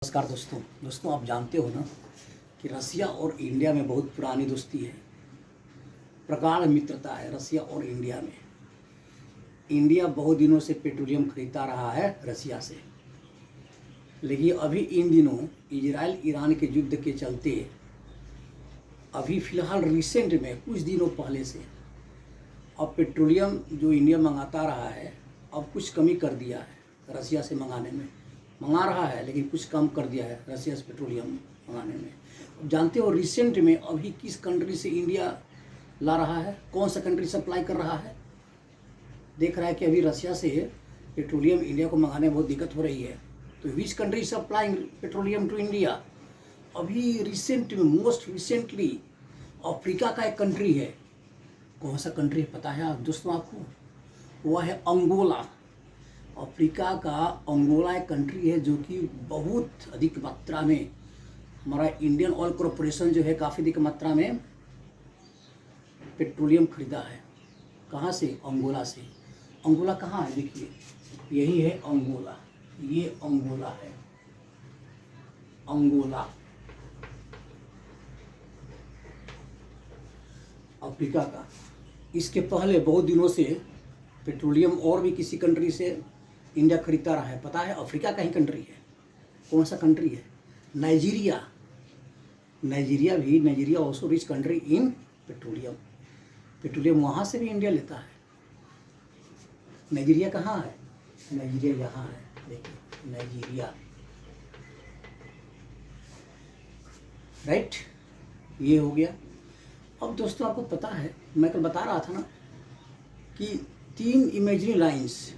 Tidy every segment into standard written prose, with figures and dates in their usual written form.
नमस्कार दोस्तों आप जानते हो ना कि रसिया और इंडिया में बहुत पुरानी दोस्ती है, प्रगाढ़ मित्रता है रसिया और इंडिया में। इंडिया बहुत दिनों से पेट्रोलियम खरीदता रहा है रसिया से, लेकिन अभी इन दिनों इजराइल ईरान के युद्ध के चलते अभी फ़िलहाल रिसेंट में कुछ दिनों पहले से अब पेट्रोलियम जो इंडिया मंगाता रहा है अब कुछ कमी कर दिया है। रसिया से मंगा रहा है लेकिन कुछ कम कर दिया है रसिया से पेट्रोलियम मंगाने में। अब जानते हो रिसेंट में अभी किस कंट्री से इंडिया ला रहा है, कौन सा कंट्री सप्लाई कर रहा है। देख रहा है कि अभी रसिया से पेट्रोलियम इंडिया को मंगाने में बहुत दिक्कत हो रही है, तो which country supplying petroleum to India. अभी रिसेंट में मोस्ट रिसेंटली अफ्रीका का एक कंट्री है, कौन सा कंट्री पता है दोस्तों आपको? वह है अंगोला। अफ्रीका का अंगोला एक कंट्री है जो कि बहुत अधिक मात्रा में हमारा इंडियन ऑयल कॉरपोरेशन जो है काफ़ी अधिक मात्रा में पेट्रोलियम खरीदा है। कहाँ से? अंगोला से। अंगोला कहाँ है? देखिए यही है अंगोला, ये अंगोला है, अंगोला अफ्रीका का। इसके पहले बहुत दिनों से पेट्रोलियम और भी किसी कंट्री से इंडिया खरीदता रहा है, पता है? अफ्रीका का ही कंट्री है। कौन सा कंट्री है? Nigeria. Nigeria also rich country in petroleum वहाँ से भी इंडिया लेता है। नाइजीरिया कहाँ है? नाइजीरिया यहाँ है, देखिए नाइजीरिया, राइट, ये हो गया। अब दोस्तों आपको पता है, मैं कल बता रहा था ना कि 3 imaginary lines,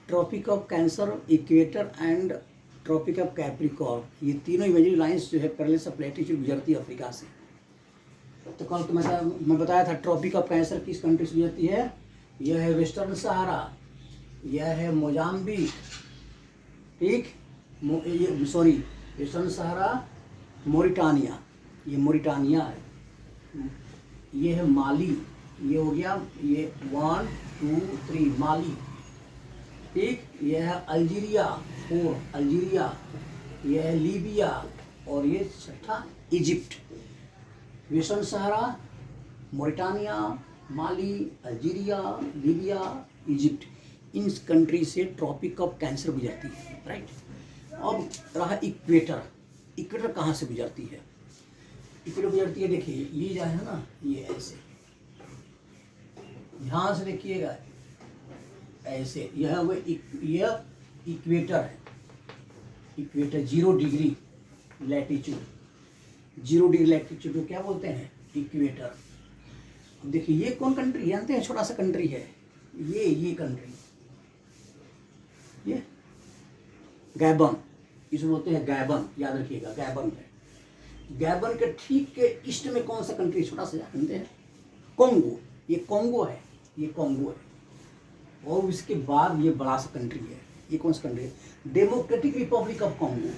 tropic of cancer, equator and tropic of capricorn, ये तीनों इमेजिनरी लाइंस जो है पैरेलल ऑफ लैटिट्यूड गुजरती है अफ्रीका से। तो कल तो मैं बताया था ट्रॉपिक ऑफ कैंसर किस कंट्री से गुजरती है। यह है वेस्टर्न सहारा, यह है मोजाम्बिक, ठीक, वेस्टर्न सहारा, मोरिटानिया, ये मोरिटानिया है, ये है माली, ये हो गया, ये 1 2 3 माली, ठीक, यह है अल्जीरिया 4 अल्जीरिया, यह है लीबिया और ये छठा Egypt. Western Sahara, Mauritania, Mali, Algeria, Libya, Egypt, in country से ट्रॉपिक ऑफ कैंसर गुजरती है, राइट। अब रहा इक्वेटर। इक्वेटर कहाँ से गुजरती है? इक्वेटर गुजरती है, देखिए ये जो है ना, ये ऐसे ध्यान से देखिएगा, ऐसे यह वो यह इक्वेटर है। Equator 0 degree latitude, 0 degree latitude को क्या बोलते हैं? इक्वेटर। अब देखिए ये कौन कंट्री जानते हैं? छोटा सा कंट्री है ये कंट्री, ये गैबन, इसको बोलते हैं गैबन, याद रखिएगा गैबन है। गैबन के ठीक के ईस्ट में कौन सा कंट्री छोटा सा जानते हैं? कॉन्गो, ये कॉन्गो है, ये कॉन्गो है। और इसके बाद ये बड़ा सा कंट्री है, ये कौन सा कंट्री है? Democratic Republic of Congo.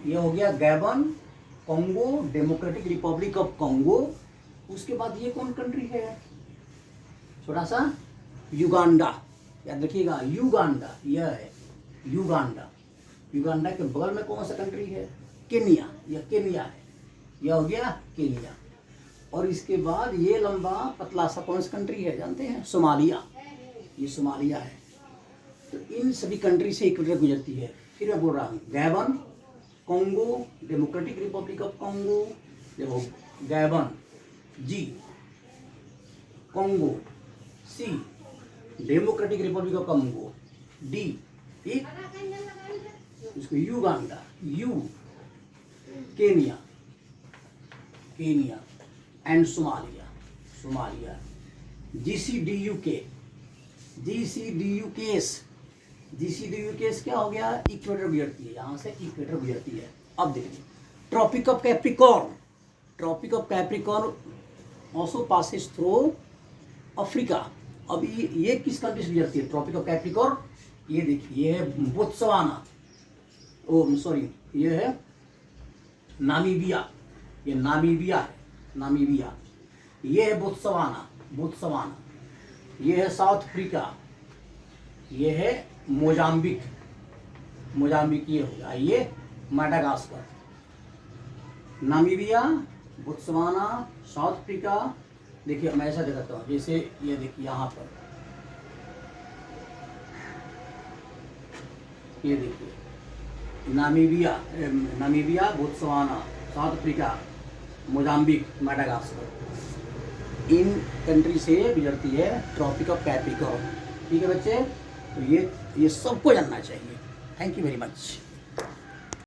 ये हो गया Gabon, Congo, Democratic Republic of Congo. उसके बाद ये कौन कंट्री है? छोटा सा युगांडा, याद रखिएगा युगांडा, यह है युगांडा। युगांडा के बगल में कौन सा कंट्री है? केनिया, यह केनिया है, यह हो गया केनिया। और इसके बाद ये लंबा पतला सा कौन सा कंट्री है जानते हैं? सोमालिया, ये सोमालिया है। तो इन सभी कंट्री से इक्वेटर गुजरती है। फिर मैं बोल रहा हूँ Gabon, Congo, Democratic Republic of Congo, देखो Gabon, G, Congo, C, Democratic Republic of Congo, D, ठीक, इसको Uganda, U, Kenya and Somalia, GCDU case क्या हो गया? इक्वेटर गुजरती है, यहाँ से इक्वेटर गुजरती है। अब देखिए tropic of capricorn also passes through Africa. अब ये किस कंट्री से गुजरती है? ट्रॉपिक ऑफ कैप्रिकॉर्न, ये देखिए ये है बोत्सवाना, ये है नामीबिया, ये नामीबिया है, नामीबिया, ये है बोत्सवाना, ये है साउथ अफ्रीका, ये है मोजाम्बिक, मोजाम्बिक ये हो गया। ये Madagascar, Namibia, Botswana, south Africa. देखिए मैं ऐसा दिखाता हूँ, जैसे ये देखिए यहाँ पर, ये देखिए Namibia, Botswana, south Africa, Mozambique, Madagascar, in country से गुजरती है ट्रॉपिक ऑफ कैप्रिकॉर्न। ठीक है बच्चे, तो ये सबको जानना चाहिए। Thank you very much.